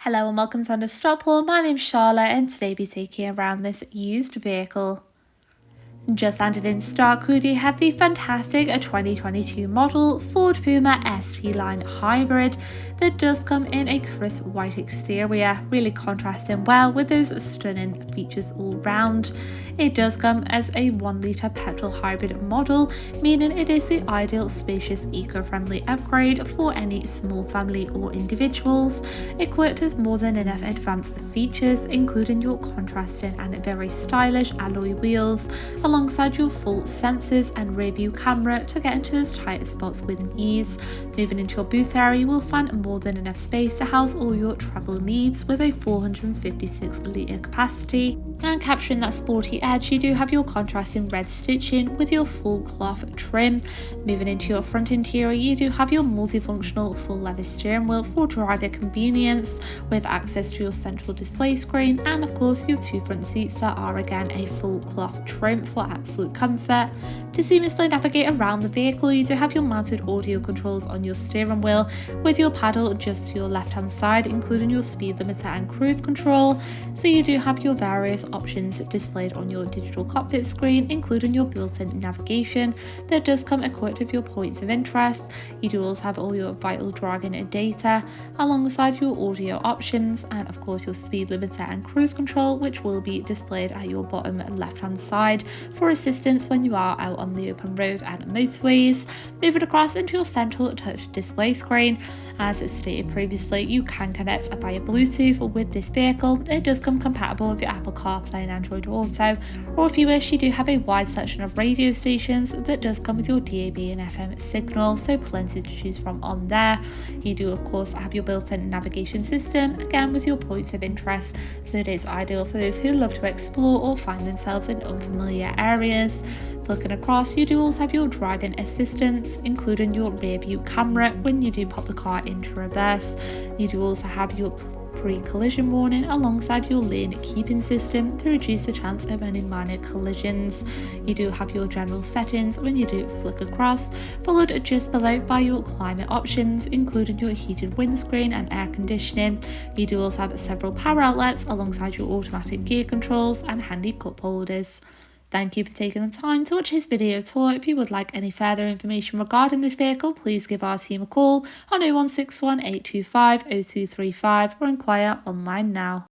Hello and welcome to Honda Stockport. My name's Charlotte and today we'll be taking around this used vehicle. Just landed in stock, we do have the fantastic 2022 model Ford Puma SUV line hybrid that does come in a crisp white exterior, really contrasting well with those stunning features all round. It does come as a 1 litre petrol hybrid model, meaning it is the ideal spacious eco-friendly upgrade for any small family or individuals, equipped with more than enough advanced features including your contrasting and very stylish alloy wheels, alongside your full sensors and rear view camera to get into those tight spots with ease. Moving into your boot area, you will find more than enough space to house all your travel needs with a 456 litre capacity. And capturing that sporty edge, you do have your contrasting red stitching with your full cloth trim. Moving into your front interior, you do have your multifunctional full leather steering wheel for driver convenience with access to your central display screen, and of course your two front seats that are again a full cloth trim for absolute comfort. To seamlessly navigate around the vehicle, you do have your mounted audio controls on your steering wheel with your paddle just to your left hand side, including your speed limiter and cruise control. So you do have your various options displayed on your digital cockpit screen, including your built-in navigation that does come equipped with your points of interest. You do also have all your vital driving data alongside your audio options, and of course your speed limiter and cruise control, which will be displayed at your bottom left hand side for assistance when you are out on the open road and motorways. Moving across into your central touch display screen, as stated previously, you can connect via Bluetooth with this vehicle. It does come compatible with your Apple CarPlay and Android Auto, or if you wish, you do have a wide selection of radio stations that does come with your DAB and FM signal, so plenty to choose from on there. You do of course have your built-in navigation system, again with your points of interest, so it is ideal for those who love to explore or find themselves in unfamiliar areas. Looking across, you do also have your driving assistance, including your rear view camera when you do pop the car into reverse. You do also have your pre-collision warning alongside your lane keeping system to reduce the chance of any minor collisions. You do have your general settings when you do flick across, followed just below by your climate options, including your heated windscreen and air conditioning. You do also have several power outlets alongside your automatic gear controls and handy cup holders. Thank you for taking the time to watch this video tour. If you would like any further information regarding this vehicle, please give our team a call on 0161 825 0235 or inquire online now.